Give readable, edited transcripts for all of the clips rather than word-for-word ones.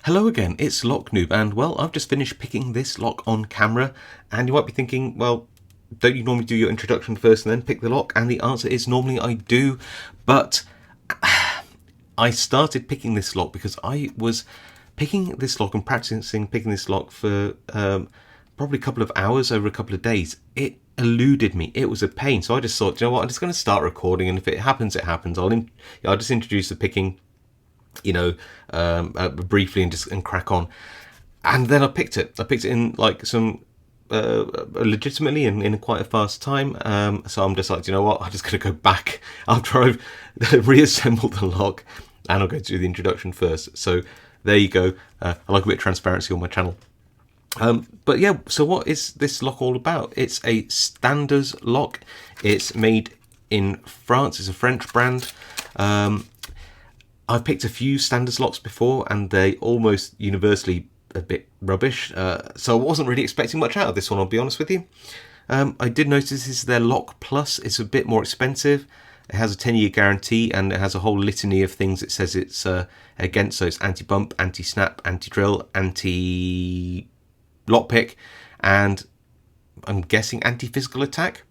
Hello again, it's Lock Noob, and well, I've just finished picking this lock on camera, and you might be thinking, well, don't you normally do your introduction first and then pick the lock? And the answer is normally I do, but I started picking this lock because I was picking this lock and practicing picking this lock for probably a couple of hours over a couple of days. It eluded me. It was a pain, so I just thought, you know what, I'm just going to start recording, and if it happens, it happens. I'll just introduce the picking, briefly and crack on. And then I picked it. I picked it in like some legitimately in quite a fast time. So I'm just like, you know what? I'm just going to go back after I've reassembled the lock, and I'll go do the introduction first. So there you go. I like a bit of transparency on my channel. But yeah, so what is this lock all about? It's a Standers lock. It's made in France. It's a French brand. I've picked a few Standers locks before, and they almost universally a bit rubbish. So I wasn't really expecting much out of this one, I'll be honest with you. I did notice this is their Lock Plus. It's a bit more expensive. It has a 10-year guarantee, and it has a whole litany of things it says it's against. So it's anti-bump, anti-snap, anti-drill, anti-lockpick, and I'm guessing anti-physical attack.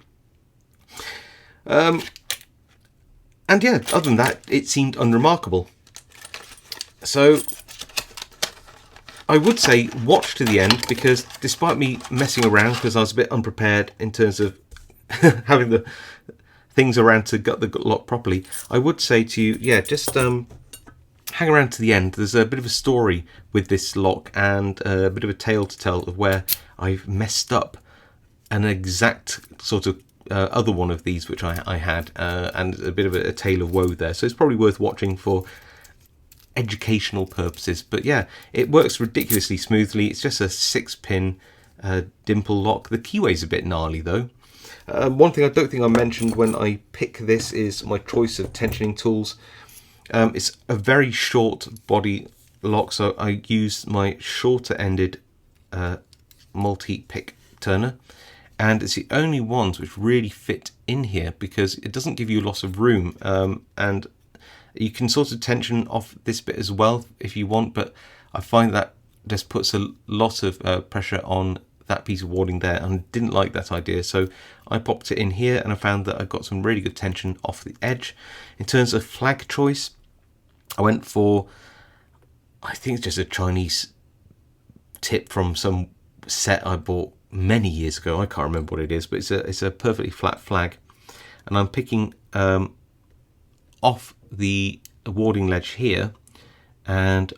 And yeah, other than that, it seemed unremarkable. So I would say watch to the end, because despite me messing around, because I was a bit unprepared in terms of having the things around to gut the lock properly, I would say to you, yeah, just hang around to the end. There's a bit of a story with this lock, and a bit of a tale to tell of where I've messed up an exact sort of other one of these which I had, and a bit of a tale of woe there. So it's probably worth watching for educational purposes. But yeah, it works ridiculously smoothly. It's just a 6-pin dimple lock. The keyway's a bit gnarly though. One thing I don't think I mentioned when I pick this is my choice of tensioning tools. It's a very short body lock, so I use my shorter ended multi-pick turner, and it's the only ones which really fit in here because it doesn't give you a lot of room, and you can sort of tension off this bit as well if you want, but I find that just puts a lot of pressure on that piece of warding there, and I didn't like that idea, so I popped it in here, and I found that I got some really good tension off the edge. In terms of flag choice, I went for, I think it's just a Chinese tip from some set I bought many years ago. I can't remember what it is, but it's a perfectly flat flag, and I'm picking off the warding ledge here, and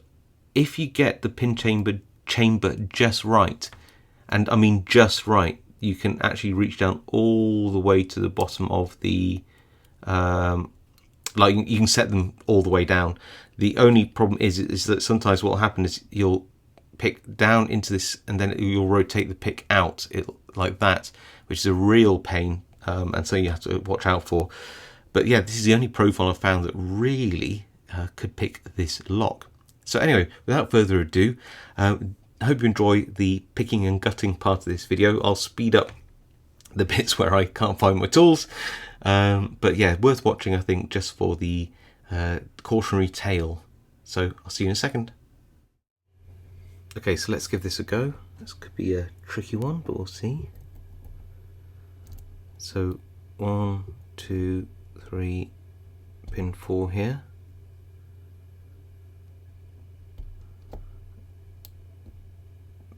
if you get the pin chamber just right, and I mean just right, you can actually reach down all the way to the bottom of the like you can set them all the way down. The only problem is that sometimes what will happen is you'll pick down into this, and then you'll rotate the pick out like that, which is a real pain, and so you have to watch out for. But yeah, this is the only profile I've found that really could pick this lock. So anyway, without further ado, I hope you enjoy the picking and gutting part of this video. I'll speed up the bits where I can't find my tools, but yeah, worth watching I think, just for the cautionary tale. So I'll see you in a second. Okay, so let's give this a go. This could be a tricky one, but we'll see. So 1, 2, 3, pin 4 here.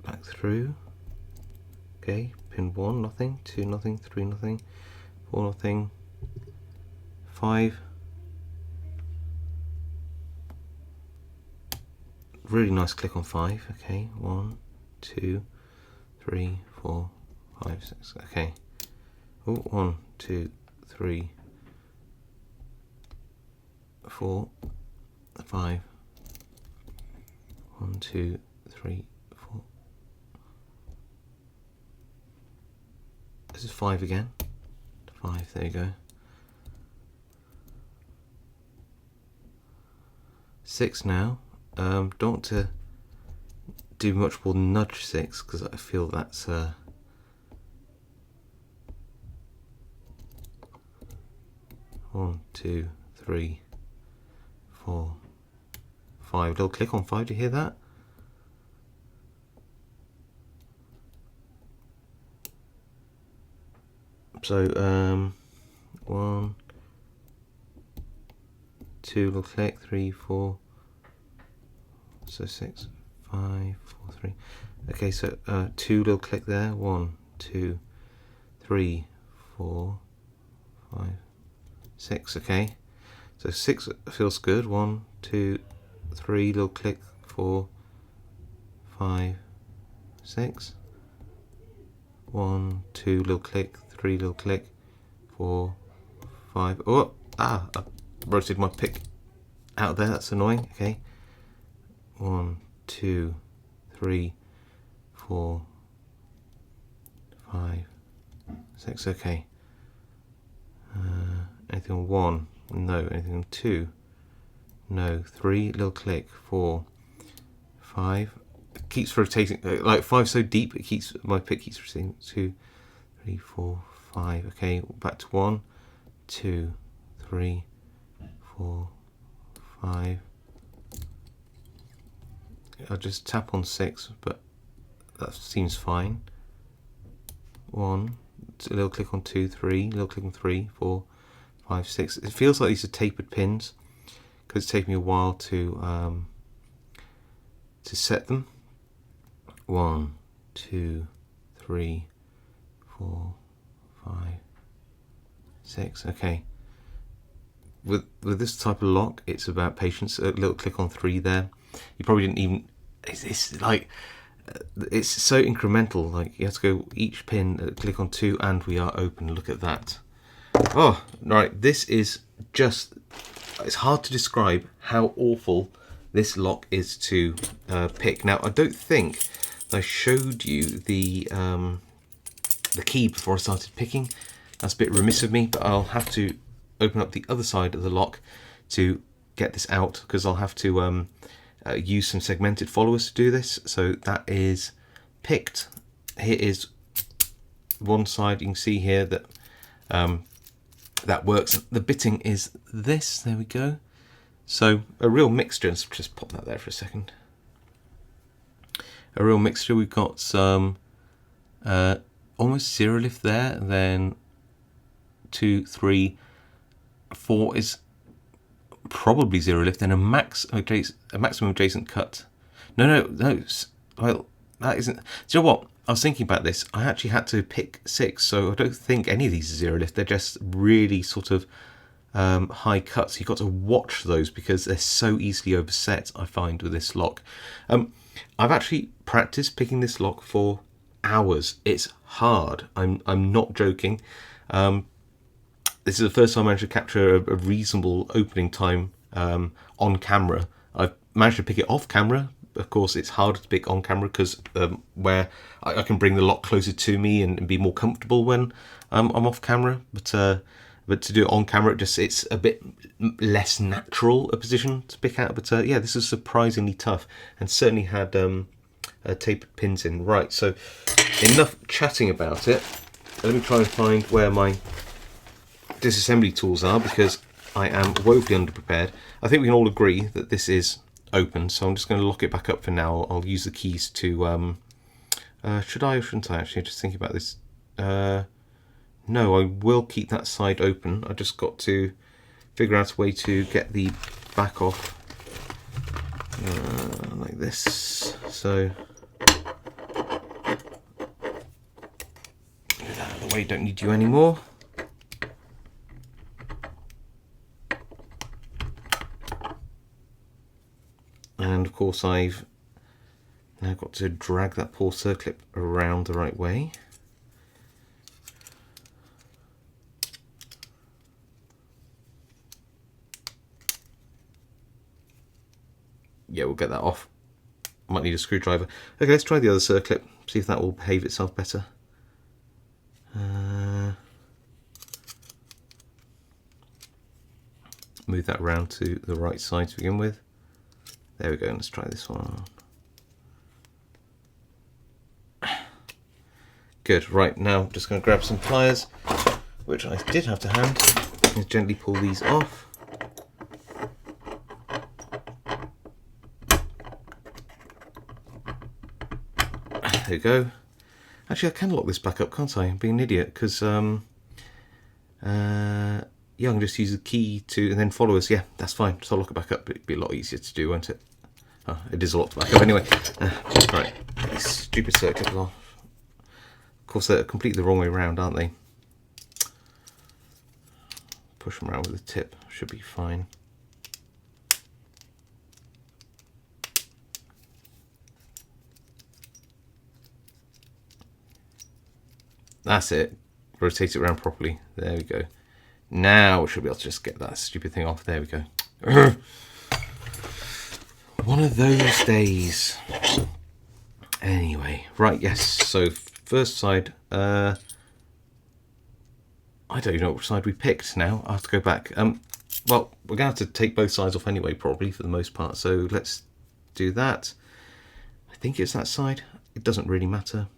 Back through. Okay, pin 1, nothing. 2, nothing. 3, nothing. 4, nothing. 5. Really nice click on 5. Okay, 1, 2, 3, 4, 5, 6. Okay. Oh, 1, 2, 3, 4, 5. 1, 2, 3, 4. This is 5 again. 5. There you go. 6 now. Don't want to do much more than nudge 6, because I feel that's 1, 2, 3, 4, 5. Little click on 5. Do you hear that? So 1, 2 little click, 3, 4, so 6, 5, 4, 3. Okay, so 2 little click there, 1, 2, 3, 4, 5, 6. Okay, so 6 feels good. 1, 2, 3 little click, 4, 5, 6. 1, 2 little click, 3 little click, 4, 5. Oh, I rotated my pick out there. That's annoying. Okay, 1, 2, 3, 4, 5, 6. Okay. Anything on 1? No. Anything on 2? No. 3 little click, 4, 5. It keeps rotating, like 5 so deep. It keeps, my pick keeps rotating. 2, 3, 4, 5. Okay, back to 1, 2, 3, 4, 5. I'll just tap on 6, but that seems fine. 1, a little click on 2, 3, little click on 3, 4, 5, 6. It feels like these are tapered pins because it's taken me a while to set them. 1, 2, 3, 4, 5, 6. Okay. With this type of lock, it's about patience. A little click on 3 there. You probably didn't even. It's like it's so incremental. Like you have to go each pin, click on 2, and we are open. Look at that. Oh, right. This is just. It's hard to describe how awful this lock is to pick. Now, I don't think I showed you the key before I started picking. That's a bit remiss of me, but I'll have to open up the other side of the lock to get this out, because I'll have to use some segmented followers to do this. So that is picked. Here is one side. You can see here that that works. The bitting is this. There we go. So a real mixture. Let's just pop that there for a second. A real mixture. We've got some almost zero lift there, and then 2, 3, 4 is probably zero lift, then a maximum adjacent cut. No. Well, that isn't. Do you know what? I was thinking about this. I actually had to pick 6, so I don't think any of these are zero lift. They're just really sort of high cuts. You've got to watch those because they're so easily overset, I find, with this lock. I've actually practiced picking this lock for hours. It's hard. I'm not joking. This is the first time I managed to capture a reasonable opening time on camera. I've managed to pick it off camera. Of course, it's harder to pick on camera because where I can bring the lock closer to me and be more comfortable when I'm off camera. But to do it on camera, it's a bit less natural a position to pick out. But yeah, this is surprisingly tough and certainly had tapered pins in. Right, so enough chatting about it. Let me try and find where my disassembly tools are, because I am woefully underprepared. I think we can all agree that this is open, so I'm just going to lock it back up for now. I'll use the keys to should I or shouldn't I? Actually, just thinking about this. No, I will keep that side open. I just got to figure out a way to get the back off like this. So get that out of the way, don't need you anymore. And of course I've now got to drag that poor circlip around the right way. Yeah, we'll get that off. Might need a screwdriver. Okay, let's try the other circlip, see if that will behave itself better. Move that around to the right side to begin with. There we go, let's try this one. Good, right, now I'm just going to grab some pliers, which I did have to hand, and gently pull these off. There we go. Actually, I can lock this back up, can't I? I'm being an idiot, because Yeah, I can just use the key to, and then followers. Yeah, that's fine. So I'll lock it back up. It'd be a lot easier to do, won't it? Oh, it is a lot to back up anyway. Right, these stupid circuits are, of course, they're completely the wrong way around, aren't they? Push them around with the tip. Should be fine. That's it. Rotate it around properly. There we go. Now we should be able to just get that stupid thing off. There we go. One of those days. Anyway, right, yes. So first side. I don't even know which side we picked now. I have to go back. Well, we're going to have to take both sides off anyway, probably, for the most part. So let's do that. I think it's that side. It doesn't really matter.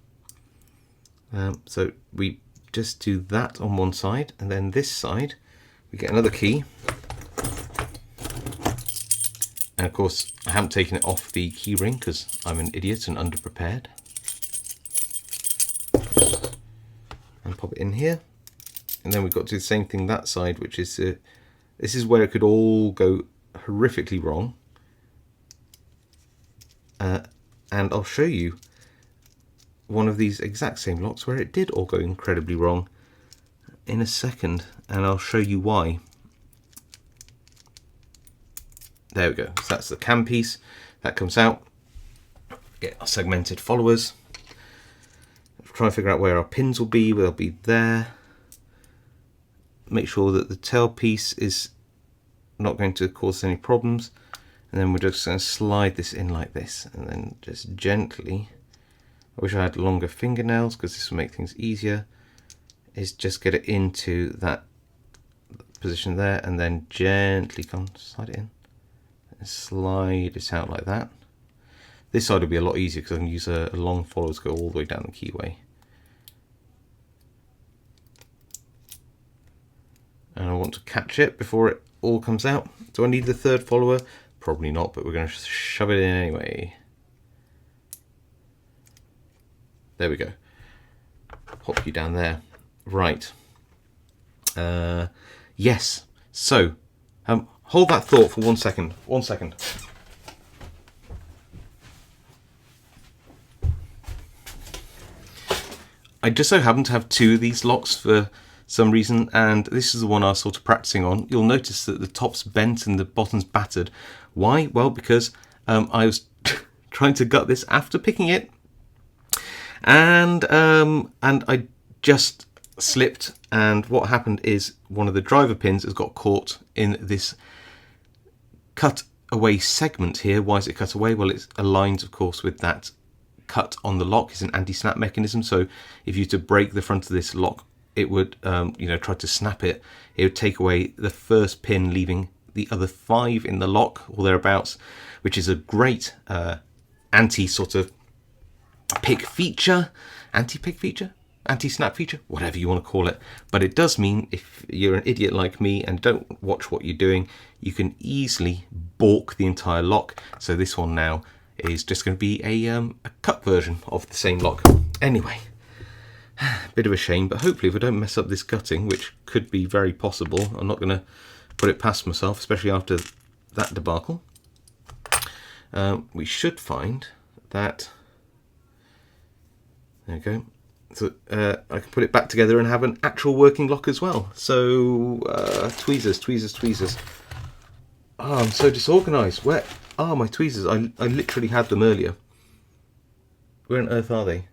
So we just do that on one side, and then this side we get another key, and of course I haven't taken it off the key ring because I'm an idiot and underprepared, and pop it in here, and then we've got to do the same thing that side, which is this is where it could all go horrifically wrong, and I'll show you one of these exact same locks where it did all go incredibly wrong in a second, and I'll show you why. There we go. So that's the cam piece that comes out. Get our segmented followers. Try and figure out where our pins will be. They'll be there. Make sure that the tail piece is not going to cause any problems, and then we're just going to slide this in like this, and then just gently. I wish I had longer fingernails because this will make things easier. Is just get it into that position there, and then gently slide it in and slide it out like that. This side will be a lot easier because I can use a long follower to go all the way down the keyway. And I want to catch it before it all comes out. Do I need the third follower? Probably not, but we're going to shove it in anyway. There we go. Pop you down there. Right. Yes. So, hold that thought for 1 second. 1 second. I just so happen to have two of these locks for some reason, and this is the one I was sort of practicing on. You'll notice that the top's bent and the bottom's battered. Why? Well, because I was trying to gut this after picking it, and I just slipped, and what happened is one of the driver pins has got caught in this cut away segment here. Why is it cut away? Well, it's aligned, of course, with that cut on the lock. It's an anti-snap mechanism, so if you were to break the front of this lock, it would try to snap it. It would take away the first pin, leaving the other 5 in the lock or thereabouts, which is a great anti pick feature, anti-snap feature, whatever you want to call it. But it does mean if you're an idiot like me and don't watch what you're doing, you can easily balk the entire lock. So this one now is just going to be a cut version of the same lock. Anyway, bit of a shame, but hopefully if I don't mess up this gutting, which could be very possible, I'm not going to put it past myself, especially after that debacle. We should find that. There we go. So I can put it back together and have an actual working lock as well. So tweezers. Oh, I'm so disorganised. Where are my tweezers? I literally had them earlier. Where on earth are they?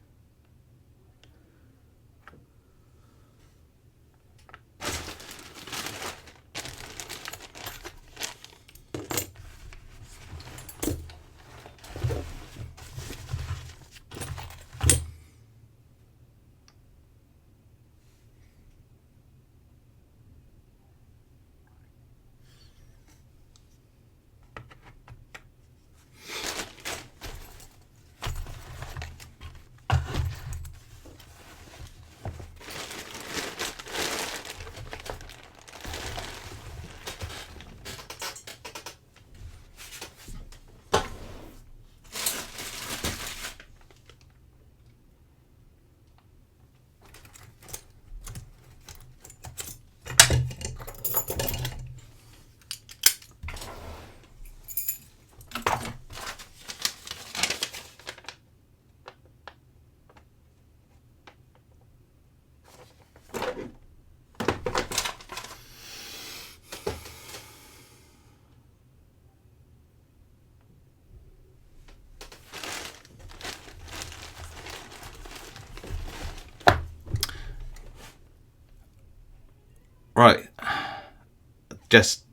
just,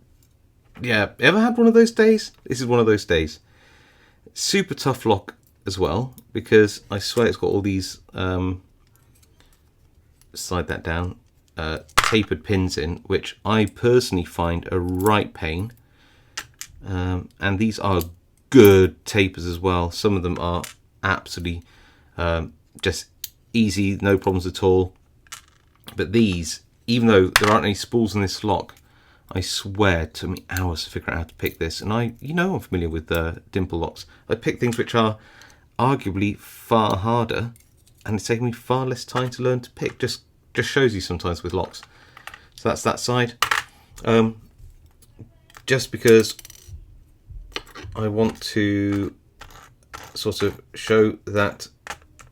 yeah, ever had one of those days? This is one of those days. Super tough lock as well, because I swear it's got all these, slide that down, tapered pins in, which I personally find a right pain. And these are good tapers as well. Some of them are absolutely just easy, no problems at all. But these, even though there aren't any spools in this lock, I swear it took me hours to figure out how to pick this. And I'm familiar with dimple locks. I pick things which are arguably far harder, and it's taken me far less time to learn to pick. Just shows you sometimes with locks. So that's that side. Just because I want to sort of show that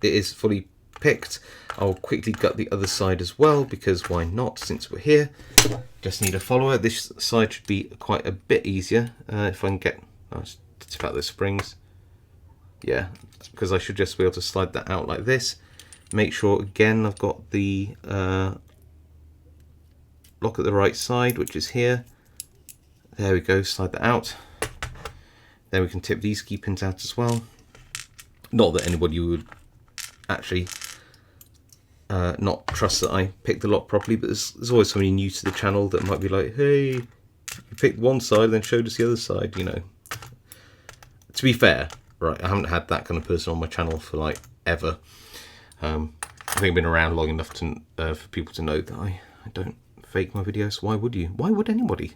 it is fully picked, I'll quickly gut the other side as well, because why not, since we're here. Just need a follower. This side should be quite a bit easier if I can get, tip out the springs. Yeah, because I should just be able to slide that out like this. Make sure again I've got the lock at the right side, which is here. There we go, slide that out. Then we can tip these key pins out as well. Not that anybody would actually not trust that I picked the lock properly, but there's always somebody new to the channel that might be like, hey, you picked one side then showed us the other side, you know. To be fair, right, I haven't had that kind of person on my channel for like ever. I think I've been around long enough to for people to know that I don't fake my videos. Why would you? Why would anybody?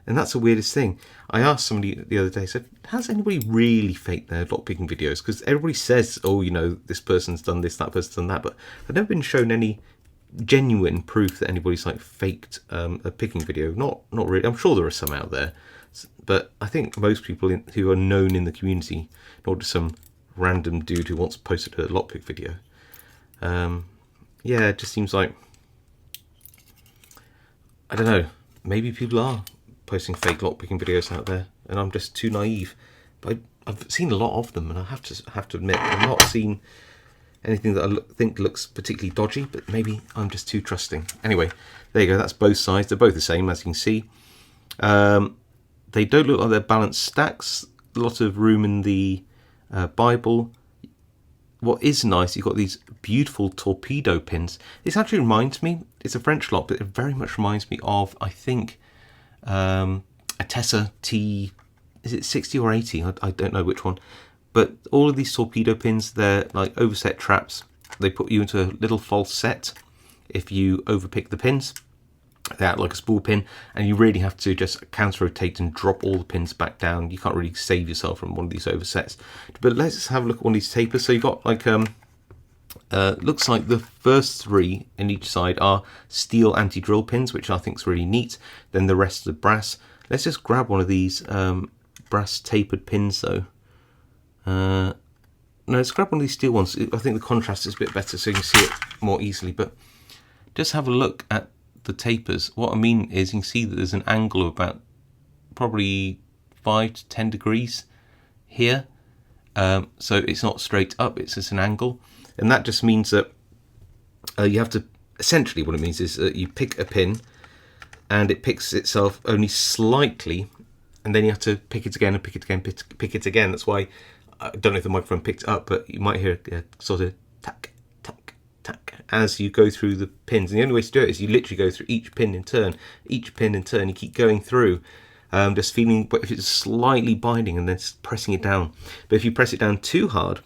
And that's the weirdest thing. I asked somebody the other day, I said, has anybody really faked their lockpicking videos? Because everybody says, oh, you know, this person's done this, that person's done that, but I've never been shown any genuine proof that anybody's like faked a picking video. Not really. I'm sure there are some out there, but I think most people who are known in the community, not just some random dude who once posted a lockpick video. Yeah, it just seems like, I don't know, maybe people are posting fake lockpicking videos out there, and I'm just too naive. But I've seen a lot of them, and I have to admit, I've not seen anything that I think looks particularly dodgy. But maybe I'm just too trusting. Anyway, there you go. That's both sides. They're both the same, as you can see. They don't look like they're balanced stacks. A lot of room in the Bible. What is nice, you've got these beautiful torpedo pins. This actually reminds me, it's a French lock, but it very much reminds me of, I think, a Tessa T, is it 60 or 80? I don't know which one. But all of these torpedo pins, they're like overset traps. They put you into a little false set if you overpick the pins. They act like a spool pin, and you really have to just counter rotate and drop all the pins back down. You can't really save yourself from one of these oversets. But let's have a look at one of these tapers. So you've got like looks like the first three in each side are steel anti-drill pins, which I think is really neat. Then the rest are brass. Let's just grab one of these brass tapered pins though. No, let's grab one of these steel ones. I think the contrast is a bit better so you can see it more easily. But just have a look at the tapers. What I mean is you can see that there's an angle of about probably 5 to 10 degrees here. So it's not straight up, it's just an angle. And that just means that you have to, essentially what it means is you pick a pin and it picks itself only slightly, and then you have to pick it again and pick it again, pick it again. That's why, I don't know if the microphone picked it up, but you might hear a sort of tack, tack, tack as you go through the pins. And the only way to do it is you literally go through each pin in turn, you keep going through, just feeling if it's slightly binding and then pressing it down. But if you press it down too hard,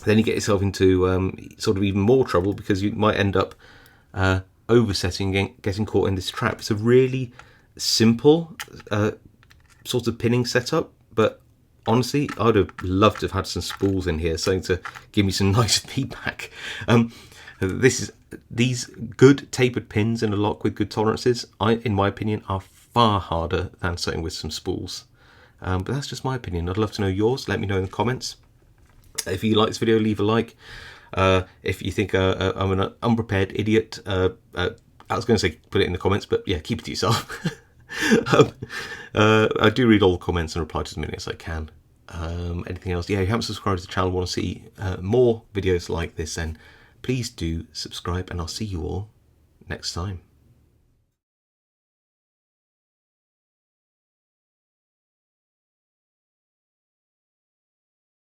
then you get yourself into sort of even more trouble, because you might end up oversetting and getting caught in this trap. It's a really simple sort of pinning setup, but honestly, I'd have loved to have had some spools in here, something to give me some nice feedback. These good tapered pins in a lock with good tolerances, in my opinion, are far harder than something with some spools. But that's just my opinion. I'd love to know yours. Let me know in the comments. If you like this video, leave a like. If you think I'm an unprepared idiot, I was going to say put it in the comments, but yeah, keep it to yourself. I do read all the comments and reply to as many as I can. Anything else? Yeah, if you haven't subscribed to the channel and want to see more videos like this, then please do subscribe, and I'll see you all next time.